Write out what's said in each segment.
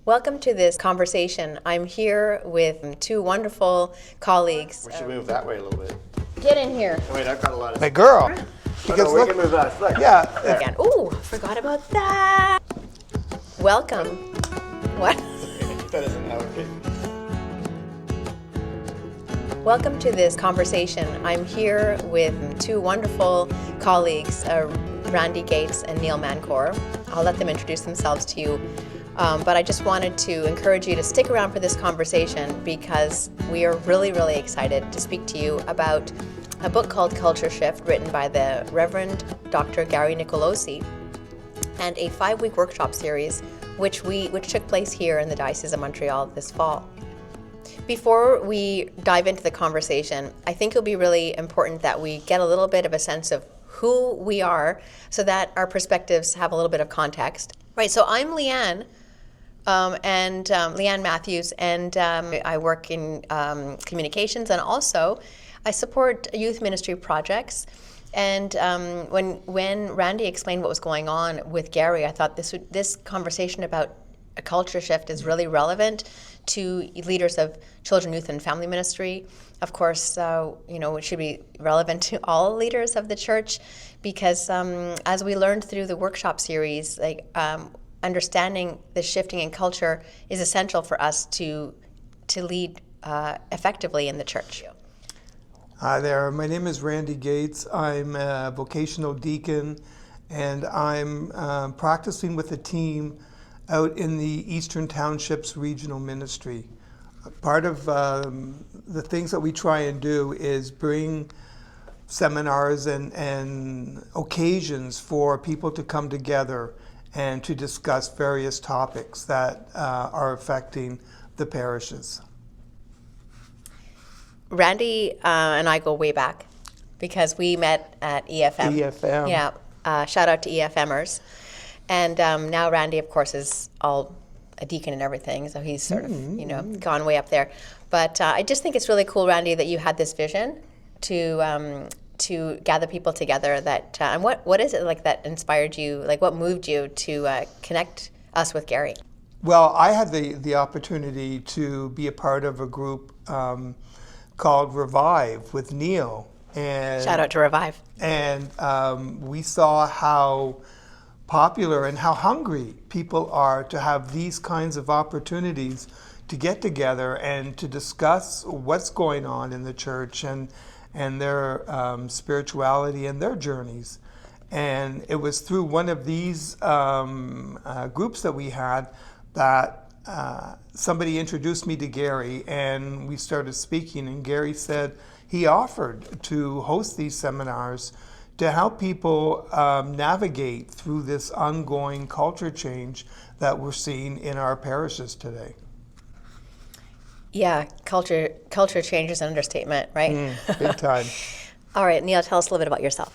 Welcome to this conversation. I'm here with two wonderful colleagues. We should move that way a little bit. Get in here. Wait, I've got a lot of... Hey, girl. We can move that. Look. Yeah. Again. Ooh, forgot about that. Welcome. What? That isn't how it fits. Welcome to this conversation. I'm here with two wonderful colleagues, Randy Gates and Neil Mancor. I'll let them introduce themselves to you. But I just wanted to encourage you to stick around for this conversation because we are really, really excited to speak to you about a book called Culture Shift, written by the Rev Dr Gary Nicolosi, and a 5-week workshop series which took place here in the Diocese of Montreal this fall. Before we dive into the conversation, I think it'll be really important that we get a little bit of a sense of who we are so that our perspectives have a little bit of context. Right, so I'm Leanne, Leanne Matthews, and I work in communications, and also I support youth ministry projects. And when Randy explained what was going on with Gary, I thought this conversation about a culture shift is really relevant to leaders of children, youth, and family ministry. Of course, it should be relevant to all leaders of the church because as we learned through the workshop series, understanding the shifting in culture is essential for us to lead effectively in the church. Hi there, my name is Randy Gates. I'm a vocational deacon and I'm practicing with a team out in the Eastern Townships Regional Ministry. Part of the things that we try and do is bring seminars and occasions for people to come together and to discuss various topics that are affecting the parishes. Randy and I go way back because we met at EFM. EFM. Yeah, shout out to EFMers. And now Randy, of course, is all a deacon and everything, so he's sort of, gone way up there. But I just think it's really cool, Randy, that you had this vision to gather people together. And what is it like that inspired you? Like, what moved you to connect us with Gary? Well, I had the opportunity to be a part of a group called Revive with Neil. And shout out to Revive. And we saw how popular and how hungry people are to have these kinds of opportunities to get together and to discuss what's going on in the church and their spirituality and their journeys. And it was through one of these groups that we had that somebody introduced me to Gary, and we started speaking, and Gary said he offered to host these seminars to help people navigate through this ongoing culture change that we're seeing in our parishes today. Yeah, culture change is an understatement, right? Big time. All right, Neil, tell us a little bit about yourself.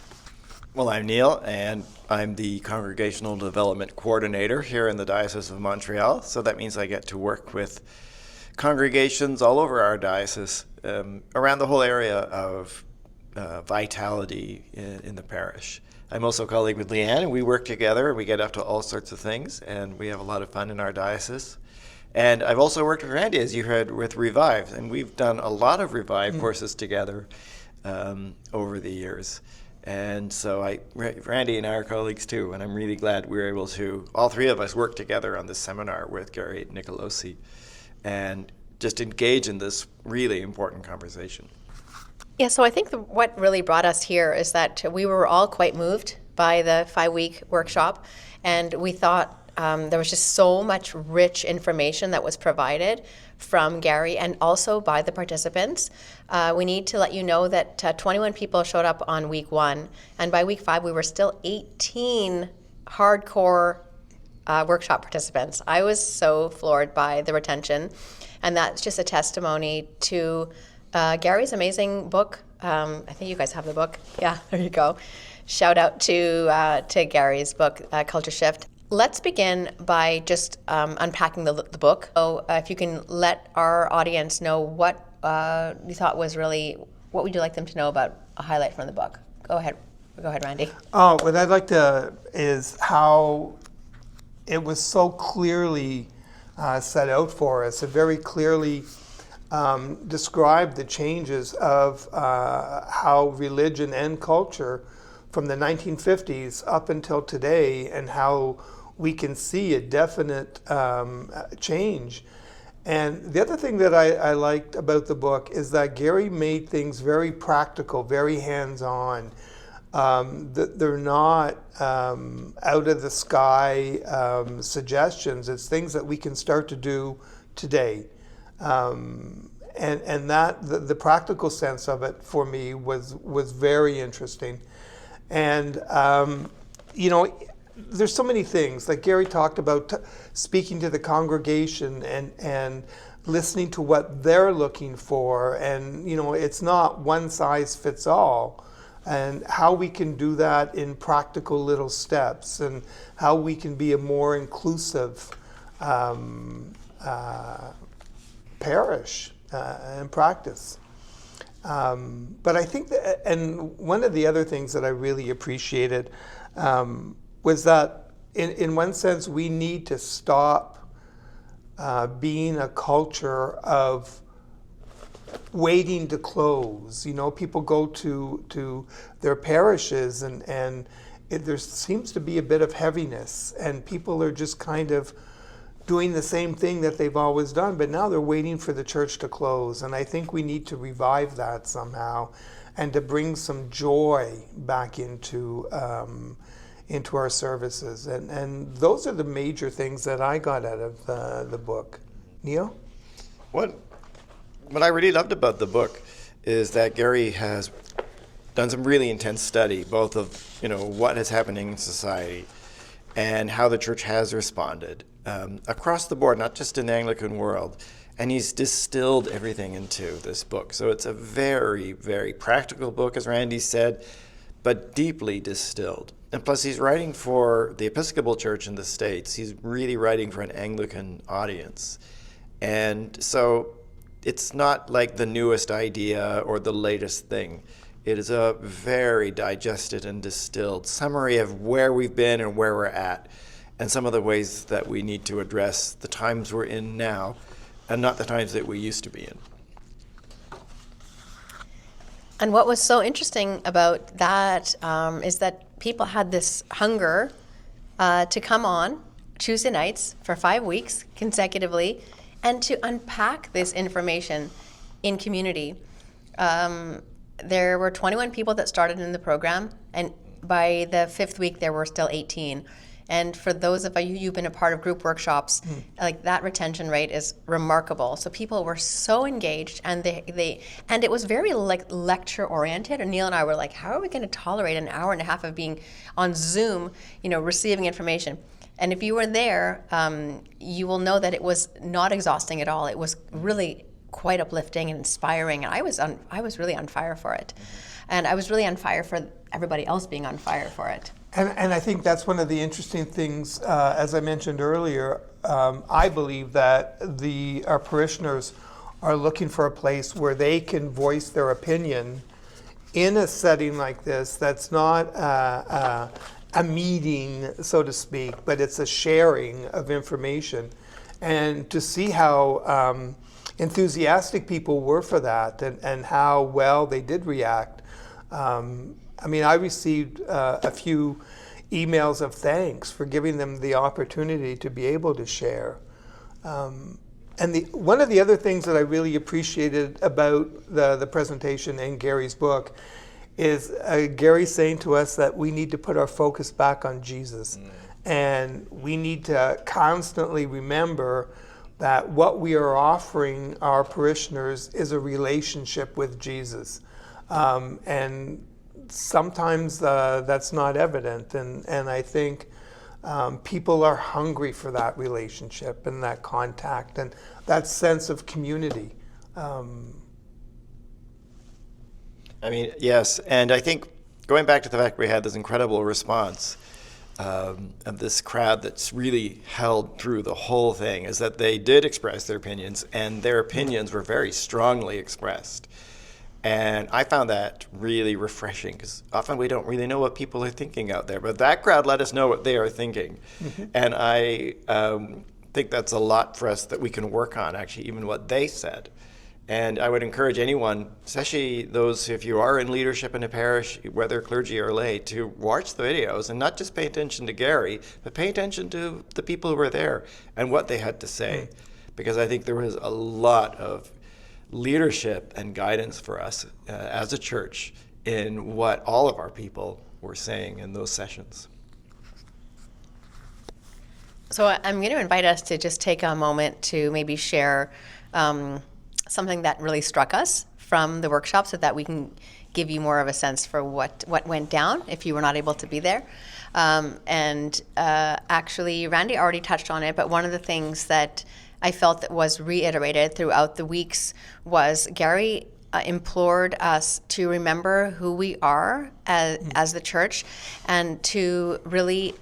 Well, I'm Neil, and I'm the Congregational Development Coordinator here in the Diocese of Montreal. So that means I get to work with congregations all over our diocese around the whole area of vitality in the parish. I'm also a colleague with Leanne, and we work together. We get up to all sorts of things, and we have a lot of fun in our diocese. And I've also worked with Randy, as you heard, with Revive, and we've done a lot of Revive courses together over the years. And so Randy and I are colleagues too, and I'm really glad we were able to, all three of us, work together on this seminar with Gary Nicolosi and just engage in this really important conversation. Yeah, so I think what really brought us here is that we were all quite moved by the 5-week workshop, and we thought there was just so much rich information that was provided from Gary and also by the participants. We need to let you know that 21 people showed up on week 1, and by week 5 we were still 18 hardcore workshop participants. I was so floored by the retention, and that's just a testimony to Gary's amazing book. I think you guys have the book. Yeah, there you go. Shout out to Gary's book, Culture Shift. Let's begin by just unpacking the book. So if you can let our audience know what you thought was really, what would you like them to know about a highlight from the book? Go ahead, Randy. Oh, what I'd like to is how it was so clearly set out for us. It very clearly described the changes of how religion and culture from the 1950s up until today, and how we can see a definite change. And the other thing that I liked about the book is that Gary made things very practical, very hands-on. They're not out of the sky suggestions. It's things that we can start to do today. And that the practical sense of it for me was very interesting. And there's so many things, like Gary talked about speaking to the congregation and listening to what they're looking for, and it's not one size fits all, and how we can do that in practical little steps, and how we can be a more inclusive parish and practice. But I think that, and one of the other things that I really appreciated was that in one sense we need to stop being a culture of waiting to close. People go to their parishes and there seems to be a bit of heaviness, and people are just kind of doing the same thing that they've always done, but now they're waiting for the church to close. And I think we need to revive that somehow, and to bring some joy back into our services. And those are the major things that I got out of the book. Neil? What I really loved about the book is that Gary has done some really intense study, both of what is happening in society and how the church has responded across the board, not just in the Anglican world. And he's distilled everything into this book. So it's a very, very practical book, as Randy said, but deeply distilled. And plus, he's writing for the Episcopal Church in the States. He's really writing for an Anglican audience. And so it's not like the newest idea or the latest thing. It is a very digested and distilled summary of where we've been and where we're at, and some of the ways that we need to address the times we're in now and not the times that we used to be in. And what was so interesting about that is that people had this hunger to come on Tuesday nights for 5 weeks consecutively and to unpack this information in community. There were 21 people that started in the program, and by the 5th week there were still 18. And for those of you who've been a part of group workshops, like that retention rate is remarkable. So people were so engaged, and and it was very like lecture oriented. And Neil and I were like, how are we going to tolerate an hour and a half of being on Zoom, receiving information? And if you were there, you will know that it was not exhausting at all. It was really quite uplifting and inspiring, and I was really on fire for it. And I was really on fire for everybody else being on fire for it. And I think that's one of the interesting things, as I mentioned earlier. I believe that our parishioners are looking for a place where they can voice their opinion in a setting like this. That's not a meeting, so to speak, but it's a sharing of information. And to see how enthusiastic people were for that, and how well they did react. I received a few emails of thanks for giving them the opportunity to be able to share. And one of the other things that I really appreciated about the presentation in Gary's book is Gary saying to us that we need to put our focus back on Jesus. And we need to constantly remember that what we are offering our parishioners is a relationship with Jesus. And sometimes that's not evident, and I think people are hungry for that relationship and that contact and that sense of community. Yes, and I think going back to the fact we had this incredible response of this crowd that's really held through the whole thing is that they did express their opinions, and their opinions were very strongly expressed. And I found that really refreshing, because often we don't really know what people are thinking out there. But that crowd let us know what they are thinking. Mm-hmm. And I think that's a lot for us that we can work on, actually, even what they said. And I would encourage anyone, especially those, if you are in leadership in a parish, whether clergy or lay, to watch the videos and not just pay attention to Gary, but pay attention to the people who were there and what they had to say. Because I think there was a lot of leadership and guidance for us as a church in what all of our people were saying in those sessions. So I'm going to invite us to just take a moment to maybe share something that really struck us from the workshop, so that we can give you more of a sense for what went down if you were not able to be there. Actually, Randy already touched on it, but one of the things that I felt that was reiterated throughout the weeks was Gary implored us to remember who we are as the church, and to really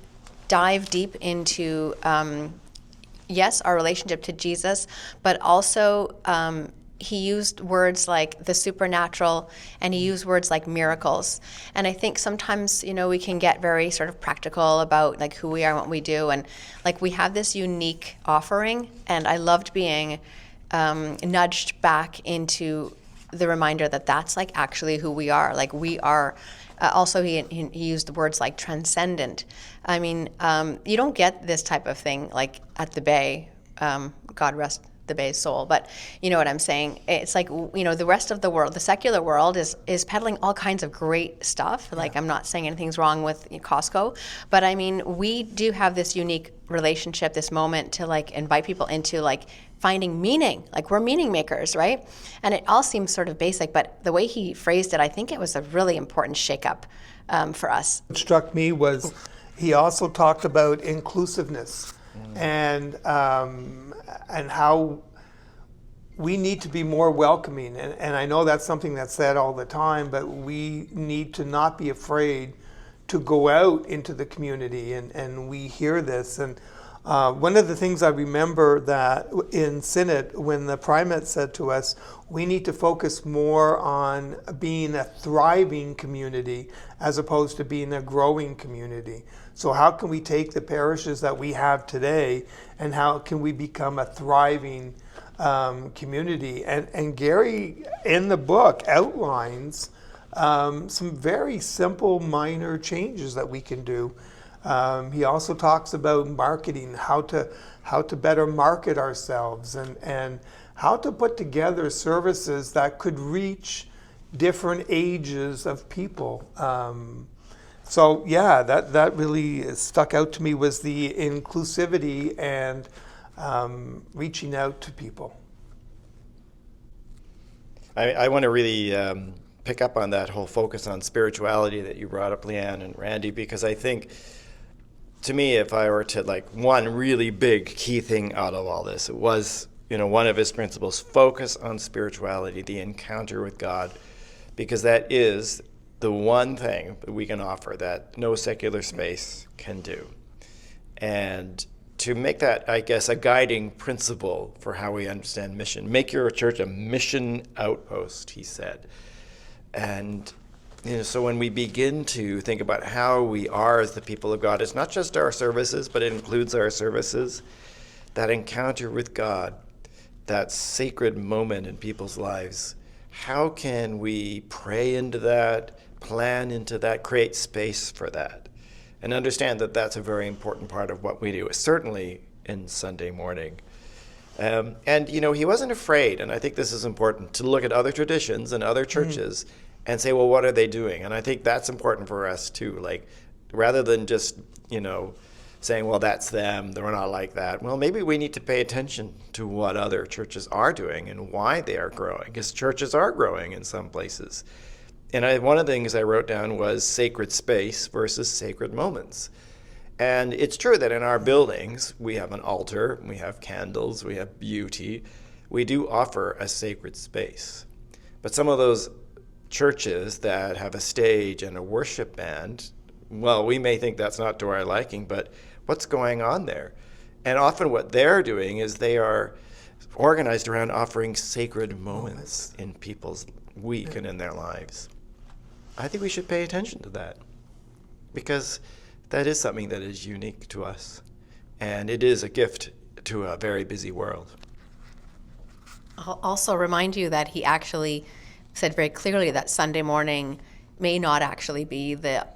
dive deep into, yes, our relationship to Jesus, but also he used words like the supernatural, and he used words like miracles. And I think sometimes, we can get very sort of practical about like who we are and what we do. And like we have this unique offering, and I loved being nudged back into the reminder that that's like actually who we are. Like we are, also he used the words like transcendent. I mean, you don't get this type of thing like at the Bay, God rest the Bay's soul, but you know what I'm saying? It's like, the rest of the world, the secular world is peddling all kinds of great stuff. Like, I'm not saying anything's wrong with Costco, but I mean, we do have this unique relationship, this moment to like invite people into like finding meaning. Like we're meaning makers, right? And it all seems sort of basic, but the way he phrased it, I think it was a really important shakeup for us. What struck me was he also talked about inclusiveness and how we need to be more welcoming. And I know that's something that's said all the time, but we need to not be afraid to go out into the community. And we hear this. And one of the things I remember that in Synod, when the primate said to us, we need to focus more on being a thriving community as opposed to being a growing community. So how can we take the parishes that we have today and how can we become a thriving community? And Gary, in the book, outlines some very simple, minor changes that we can do. He also talks about marketing, how to better market ourselves, and how to put together services that could reach different ages of people. So yeah, that really stuck out to me, was the inclusivity and reaching out to people. I want to really pick up on that whole focus on spirituality that you brought up, Leanne and Randy, because I think, to me, if I were to like one really big key thing out of all this, it was, one of his principles, focus on spirituality, the encounter with God, because that is the one thing that we can offer that no secular space can do. And to make that, I guess, a guiding principle for how we understand mission. Make your church a mission outpost, he said. And so when we begin to think about how we are as the people of God, it's not just our services, but it includes our services. That encounter with God, that sacred moment in people's lives, how can we pray into that, plan into that, create space for that, and understand that that's a very important part of what we do, certainly in Sunday morning. And he wasn't afraid, and I think this is important, to look at other traditions and other churches and say, well, what are they doing? And I think that's important for us too. Like, rather than just, saying, well, that's them, they're not like that. Well, maybe we need to pay attention to what other churches are doing and why they are growing, because churches are growing in some places. And one of the things I wrote down was sacred space versus sacred moments. And it's true that in our buildings, we have an altar, we have candles, we have beauty. We do offer a sacred space. But some of those churches that have a stage and a worship band, well, we may think that's not to our liking, but what's going on there? And often what they're doing is they are organized around offering sacred moments in people's week and in their lives. I think we should pay attention to that, because that is something that is unique to us. And it is a gift to a very busy world. I'll also remind you that he actually said very clearly that Sunday morning may not actually be the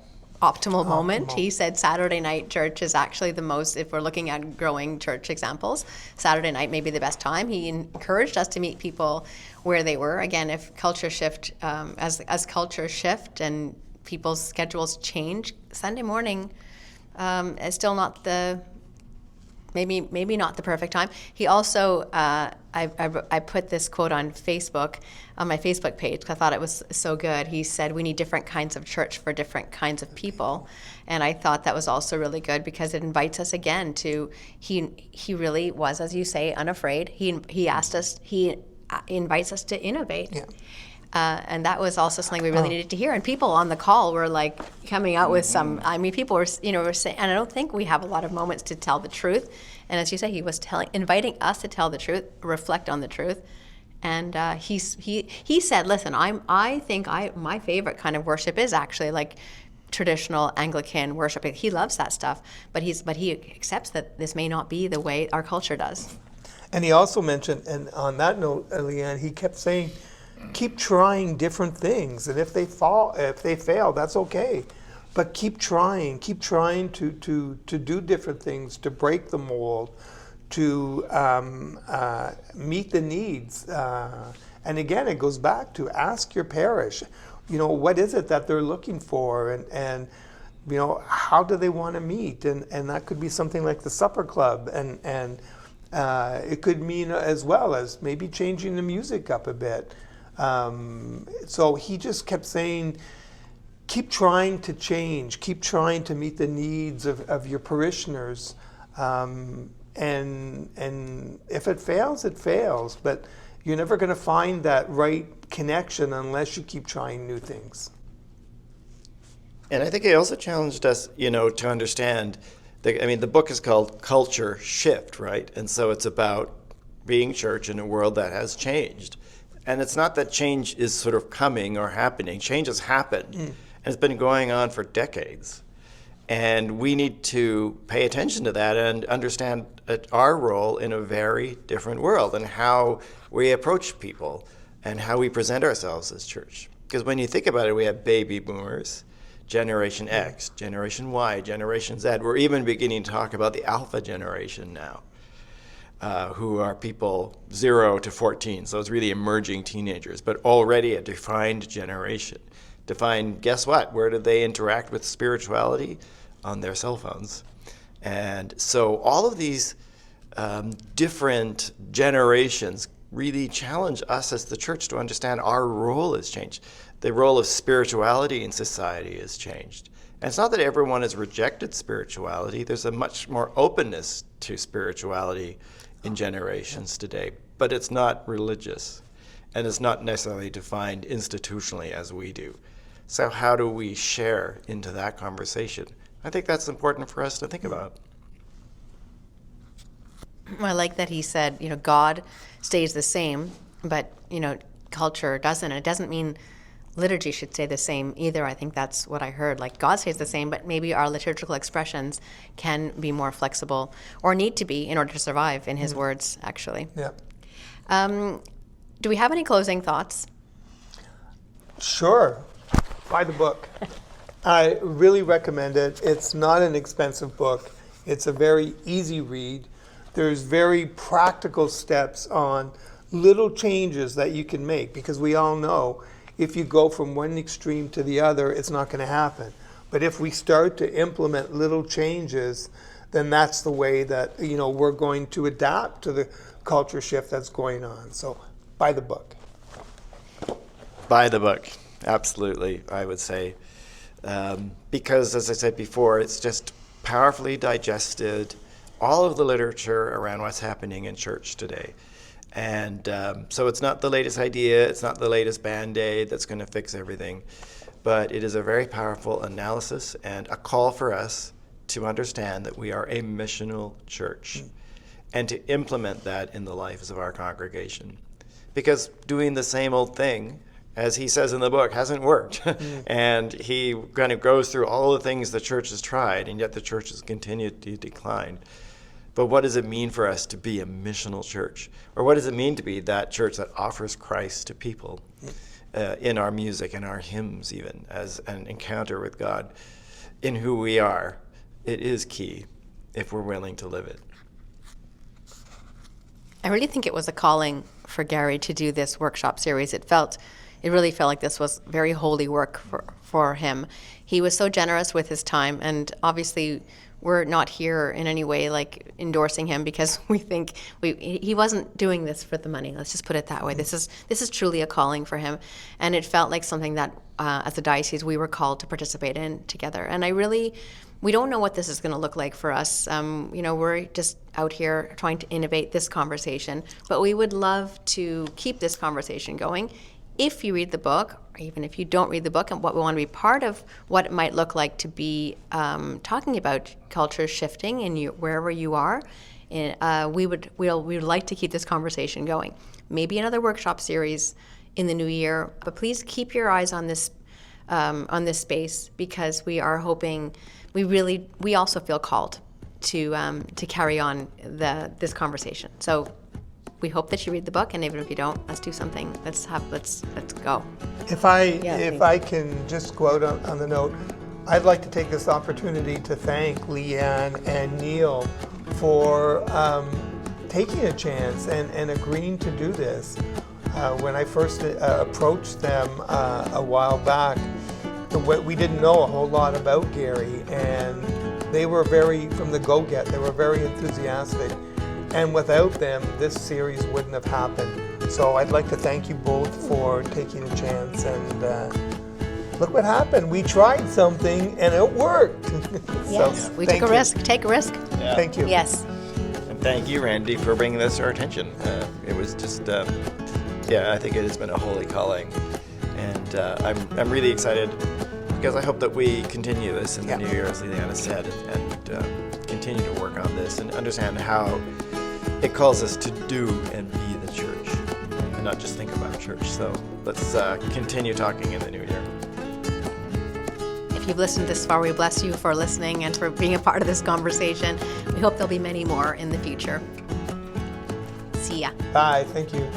optimal moment. He said Saturday night church is actually the most, if we're looking at growing church examples, Saturday night may be the best time. He encouraged us to meet people where they were. Again, if culture shift, as culture shift and people's schedules change, Sunday morning is still not the, maybe not the perfect time. He also, I put this quote on Facebook, on my Facebook page, because I thought it was so good. He said, we need different kinds of church for different kinds of people. And I thought that was also really good because it invites us again to, he really was, as you say, unafraid. He asked us, he invites us to innovate. Yeah. And that was also something we really needed to hear. And people on the call were like coming out with some, I mean, people were, were saying, and I don't think we have a lot of moments to tell the truth. And as you say, he was inviting us to tell the truth, reflect on the truth. And he said, listen, I think my favorite kind of worship is actually like traditional Anglican worship. He loves that stuff, but he accepts that this may not be the way our culture does. And he also mentioned, and on that note, Leanne, he kept saying, keep trying different things, and if they fail, that's okay. But keep trying to do different things, to break the mold, to meet the needs. And again, it goes back to ask your parish, what is it that they're looking for, and how do they want to meet, and that could be something like the supper club, and it could mean as well as maybe changing the music up a bit. So he just kept saying, keep trying to change, keep trying to meet the needs of your parishioners. And if it fails, it fails. But you're never going to find that right connection unless you keep trying new things. And I think he also challenged us, to understand, the book is called Culture Shift, right? And so it's about being church in a world that has changed. And it's not that change is sort of coming or happening. Change has happened, and it's been going on for decades. And we need to pay attention to that and understand our role in a very different world and how we approach people and how we present ourselves as church. Because when you think about it, we have baby boomers, Generation X, Generation Y, Generation Z. We're even beginning to talk about the Alpha generation now. Who are people 0 to 14, so it's really emerging teenagers, but already a defined generation. Defined, guess what? Where do they interact with spirituality? On their cell phones. And so all of these different generations really challenge us as the church to understand our role has changed. The role of spirituality in society has changed. And it's not that everyone has rejected spirituality. There's a much more openness to spirituality in generations today, but it's not religious, and it's not necessarily defined institutionally as we do. So how do we share into that conversation? I think that's important for us to think about. I like that he said, God stays the same, but, culture doesn't. And it doesn't mean liturgy should stay the same either. I think that's what I heard. Like, God stays the same, but maybe our liturgical expressions can be more flexible or need to be in order to survive, in his words, actually. Yeah. Do we have any closing thoughts? Sure. Buy the book. I really recommend it. It's not an expensive book. It's a very easy read. There's very practical steps on little changes that you can make, because we all know if you go from one extreme to the other, it's not going to happen. But if we start to implement little changes, then that's the way that we're going to adapt to the culture shift that's going on. So buy the book. Buy the book, absolutely, I would say. Because, as I said before, it's just powerfully digested all of the literature around what's happening in church today. And so it's not the latest idea, it's not the latest Band-Aid that's going to fix everything, but it is a very powerful analysis and a call for us to understand that we are a missional church and to implement that in the lives of our congregation. Because doing the same old thing, as he says in the book, hasn't worked. And he kind of goes through all the things the church has tried, and yet the church has continued to decline. But what does it mean for us to be a missional church? Or what does it mean to be that church that offers Christ to people in our music, in our hymns even, as an encounter with God in who we are? It is key if we're willing to live it. I really think it was a calling for Gary to do this workshop series. It really felt like this was very holy work for him. He was so generous with his time, and obviously we're not here in any way like endorsing him because we think he wasn't doing this for the money. Let's just put it that way. This is truly a calling for him, and it felt like something that as a diocese we were called to participate in together. And we don't know what this is going to look like for us. We're just out here trying to innovate this conversation, but we would love to keep this conversation going. If you read the book, or even if you don't read the book, and what we want to be part of what it might look like to be talking about culture shifting in wherever you are, we would like to keep this conversation going. Maybe another workshop series in the new year, but please keep your eyes on this space, because we are hoping. We also feel called to carry on this conversation. So we hope that you read the book, and even if you don't, let's do something. Let's go. If I can just go out on the note, I'd like to take this opportunity to thank Leanne and Neil for taking a chance and agreeing to do this. When I first approached them a while back, we didn't know a whole lot about Gary, and they were from the go-get, they were very enthusiastic. And without them, this series wouldn't have happened. So I'd like to thank you both for taking a chance. And look what happened. We tried something and it worked. Yes, we took a risk. Take a risk. Yeah. Thank you. Yes. And thank you, Randy, for bringing this to our attention. It was just, I think it has been a holy calling. And I'm really excited because I hope that we continue this in the new year, as Liliana said, and continue to work on this and understand how it calls us to do and be the church and not just think about church. So let's continue talking in the new year. If you've listened this far, we bless you for listening and for being a part of this conversation. We hope there'll be many more in the future. See ya. Bye. Thank you.